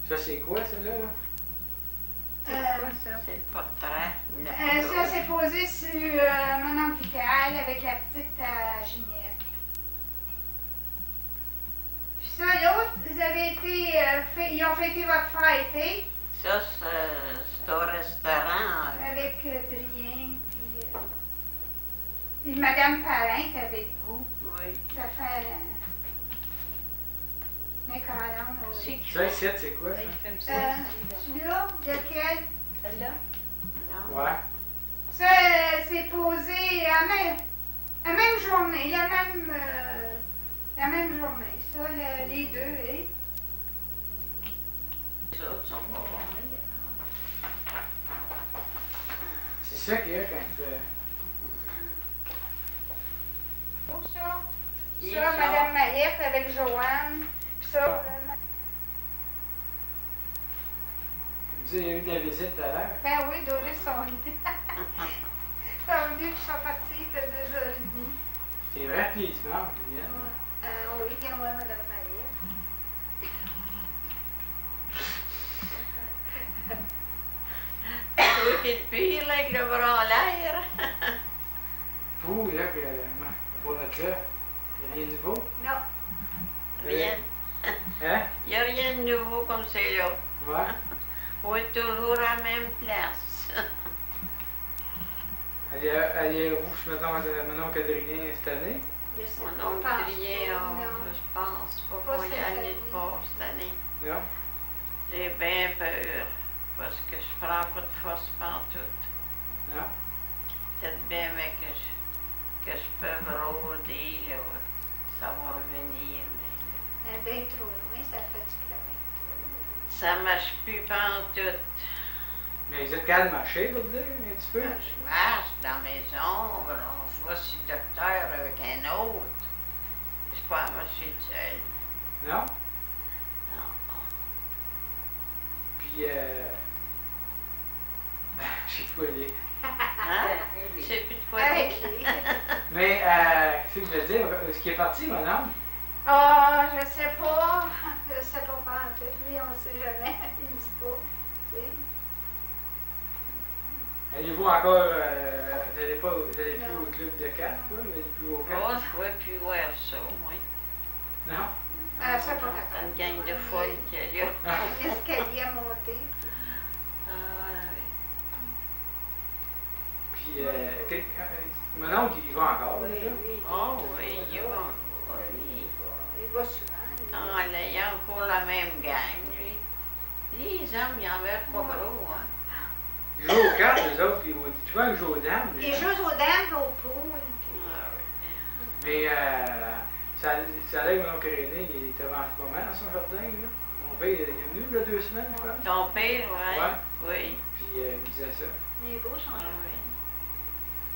Ça, c'est quoi, ça, là? C'est quoi ça? C'est le portrait. Ça, c'est posé sur mon oncle Michael avec la petite Ginette. Puis ça, l'autre, vous avez été, ils ont fêté votre fête, Ça, c'est au restaurant. avec Drien, puis Madame Parent est avec vous. Oui. Ça fait mes crayons. C'est qui Ça, ici, c'est quoi, Là, ça? il fait ça. Celui-là, lequel? Celle-là? Non. Ouais. Ça, c'est posé à même journée, la même journée. Ça, les deux, hein? Les autres sont pas bons. C'est ça qu'il y a quand... Pour ça. Et Ça, Madame Mallette avec Joanne. Puis ça, Vous avez eu de la visite tout à l'heure? ben oui, Doris sont venus. Ils sont venus, puis ils sont partis, il était 2h30. C'est vrai que les dimanches, ils viennent. Oui, viens voir Madame Mallette. Toi qui es le pire, là, avec le bras en l'air. Vous, là, que, pour notre cœur, il n'y a rien de nouveau? Non. Rien. Hein? Il n'y a rien de nouveau comme c'est là. Ouais. On est toujours à la même place. Allez-vous, mettons, mon oncle Adrien cette année? Je sais Mon pas, oncle pense Adrien, pas, non. je pense pas Pas qu'on y cette allait année. pas cette année. Non? J'ai bien peur, parce que je prends pas de force pantoute. Non? Peut-être bien, mais que je peux rôder, là, ça va revenir, mais là, C'est bien trop loin, ça fatigue bien trop. ça marche plus pantoute. Mais vous êtes capable de marcher, pour dire, un petit peu? Je marche dans la maison, on se voit sur le docteur avec un autre. Je peux pas marcher seul. Non? Non. Puis, je sais pas les... Hein? Je sais plus de quoi Avec dire. lui. Mais, qu'est-ce que je veux dire? Est-ce qu'il est parti, mon homme? Ah, je sais pas. Je sais pas pantoute. Lui, on sait jamais. Il dit pas. Tu sais. Allez-vous encore, vous n'allez plus Non. au club de 4, quoi? Vous n'allez plus au Oh, 4? je vois plus voir ça, moi. Non? Ah, ça, pas C'est capable. une gang de folles qu'il y a là. Un escalier à monter. Ah, oui. Puis, mon oncle, il va encore, là? Oh oui, il va. Oui. Il va souvent. Ah, là, il y a encore la même gang, lui. Les hommes, ils en veulent pas gros, hein. Ils jouent aux cartes, les autres, puis tu vois, ils jouent aux dames. Il joue aux dames et aux poules. Ah, oui. Mais, ça allait que mon oncle René, il était avancé pas mal dans son jardin, là. Mon père, il est venu, là, 2 semaines, je crois. Ton père, ouais. Ouais. Oui. Puis, il me disait ça. Il est beau, son Ah, jardin. oui.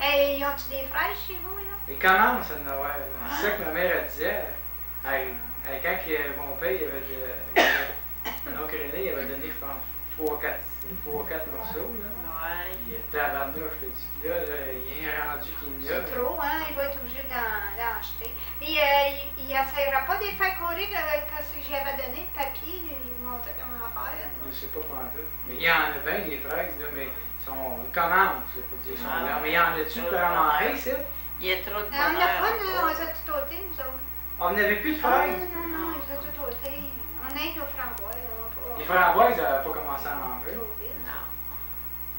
Hey, ils ont-tu des fraises chez vous, là? Il commence à en avoir. C'est ça que ma mère elle disait. Quand mon père, mon oncle René, il avait donné, je pense, 3-4 morceaux, là. Ouais. Puis, tabarnouche, je te dis que là, il est rendu qu'il y a. C'est trop, hein? Il va être obligé d'en acheter. Puis, il n'essayera pas de les faire courir avec ce que j'avais donné, de papier, il montrait comment faire. Je sais pas pendant tout. Mais il y en a bien des fraises, là, mais ils commencent, c'est pas dire, ils sont là. Mais il y en a-tu pour en manger, ça? Il y a trop de On n'a bonheur. pas, nous, on encore. les a tout ôtés, nous autres. On n'avait plus de Ah, fraises. non, non, non, ils ont tout ôtés. On a nos framboises, on n'a pas. Les framboises, ils n'avaient pas commencé à manger. Trop vite. Non.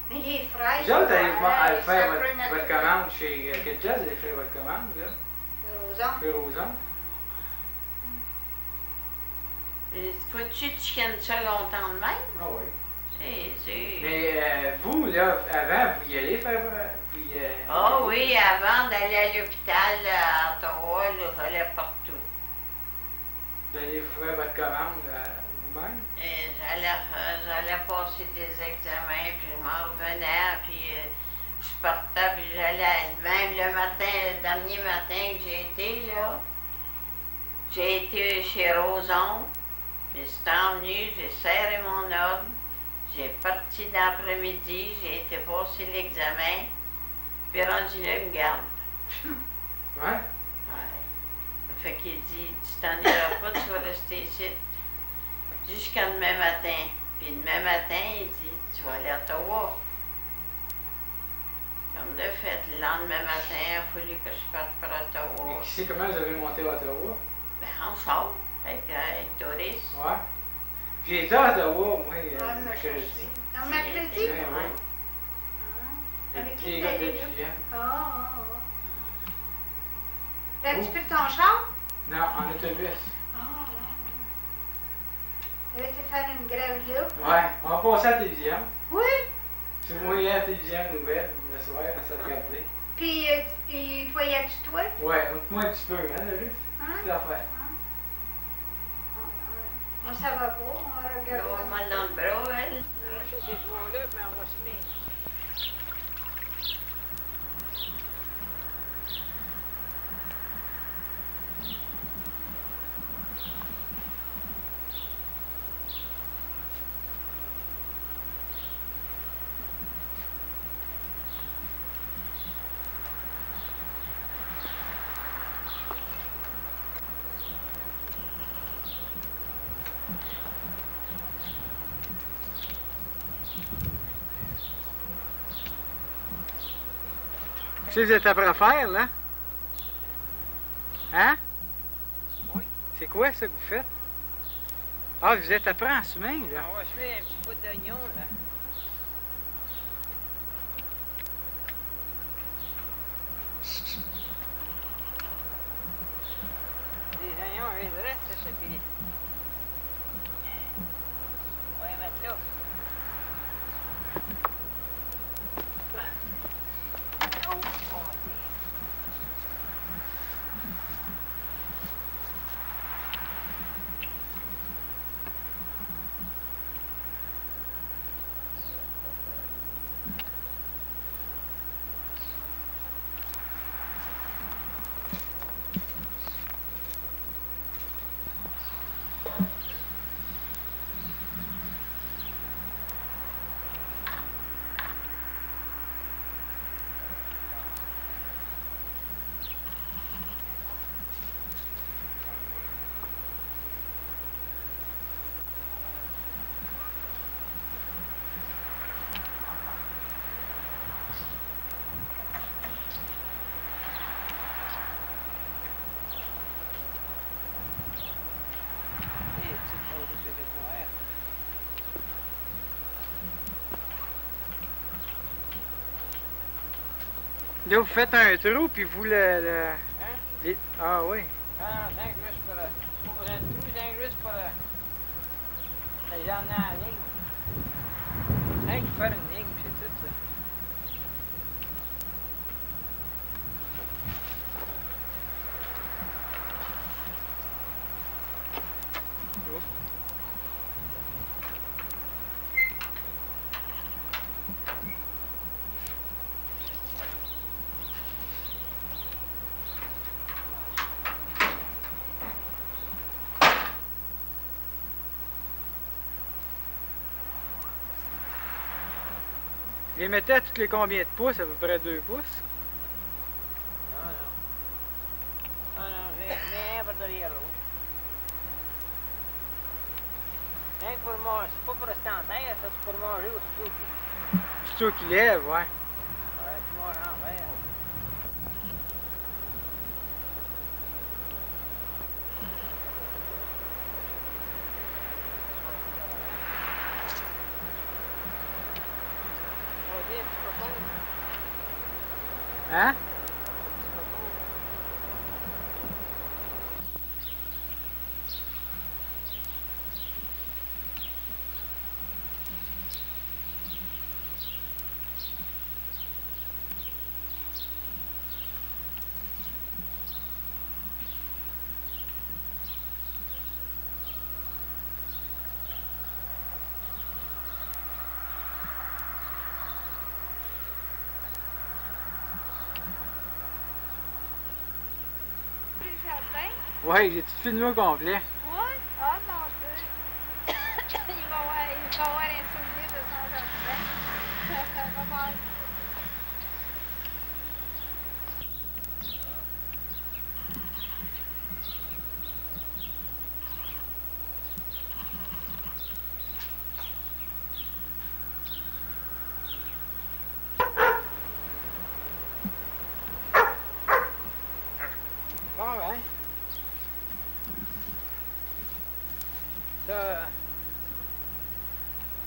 Mais les fraises. Vous autres, allez ouais, faire ça votre peut mettre- commande chez quel jazz, allez faire votre commande, là? Rosan. Chez Rosan. Faut-tu que tu tiennes ça longtemps de même? Ah oui. Jésus. Mais vous, là, avant, vous y allez faire. Oh oui, avant d'aller à l'hôpital à Ottawa, là, j'allais partout. Vous allez faire votre commande vous-même? Et j'allais passer des examens, puis je m'en revenais, puis je partais, puis j'allais, même le matin, le dernier matin que j'ai été, là, j'ai été chez Roson, puis c'est venu, j'ai serré mon ordre, j'ai parti l'après-midi, j'ai été passer l'examen, puis rendu là, il me garde. Ouais? Ouais. Fait qu'il dit, tu t'en iras pas, tu vas rester ici. jusqu'à demain matin. Puis demain matin, il dit, tu vas aller à Ottawa. Comme de fait, le lendemain matin, il a fallu que je parte pour Ottawa. Et qui sait comment vous avez monté à Ottawa? Ben, ensemble, avec Doris. Ouais. J'ai été à Ottawa, moi, Ah, mercredi. Un mercredi? Ouais, ouais. Ah. Avec Avec qui les t'es gars de allé là? Julien. Ah. T'as-tu pris ton char? Non, en autobus. Ah. Elle a été faire une grève là. Ouais, on va passer à la télévision. Oui. C'est moi hier à la télévision nouvelle, le soir, on s'est regardé. Puis, il voyais-tu toi? Ouais, moi un petit peu, hein, le risque. Hein? Petite affaire. On s'en va pas, on va regarder. On va mal dans le bras, elle. Je sais pas là, mais on va se mettre. Qu'est-ce que vous êtes après à faire, là? Hein? Oui. C'est quoi ça que vous faites? Ah, vous êtes après en semaine, là? On va se mettre un petit bout d'oignon, là. Des oignons, je les reste, ça, puis... On va les mettre là. Oh, mon Dieu. Là, vous faites un trou, puis vous Hein? Ah oui. Ah non, 5 juste pour pas besoin de tout, 5 juste pour les emmener en ligne. 5 pour faire une ligne, c'est tout ça. Vous les mettez à toutes les combien de pouces? À peu près 2 pouces? Non, non. Non, non, j'ai un pour derrière l'autre. Rien que pour manger, c'est pas pour rester en terre, ça, c'est pour manger aussitôt qu'il... Plutôt qu'il lève, ouais. Ouais, tu manges en verre. Hein? Ouais, j'ai tout filmé au complet. Ouais? Ah, mon Dieu. Il va avoir un souvenir de son jardin. Ça va voir.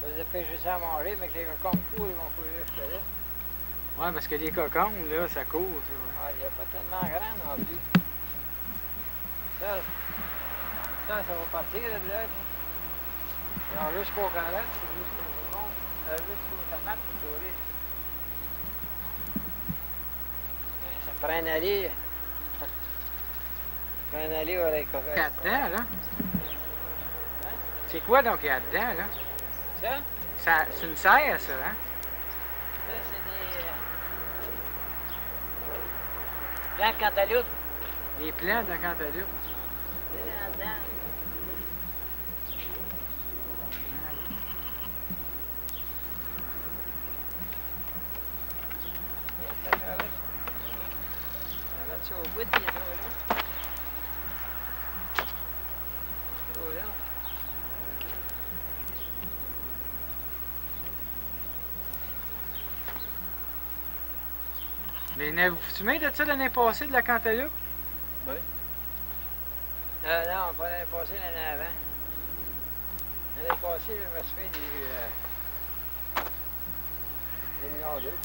Je faisais pêcher ça à manger, mais que les cocombes courent, ils vont courir jusque là. Ouais, parce que les cocombes, là, ça court, ça, ouais. Ah, il n'est pas tellement grand non plus. Ça va partir de là. Ils ont jusqu'aux carottes, jusqu'aux cocombes, jusqu'aux tomates pour courir. Ça prend un aller. Ça prend un aller avec les cocottes. Il y a dedans, là. C'est quoi donc il y a dedans, là? C'est une serre, ça, hein? Ça, c'est des plants de cantaloupe. Les plants de la cantaloupe. C'est là-dedans. Ça va mettre ça au bout, il est trop là. Trop là. Mais n'avez-vous fumé de ça l'année passée, de la cantaloupe? Oui. Non, pas l'année passée, l'année avant. L'année passée, je me suis fait des millions d'eau.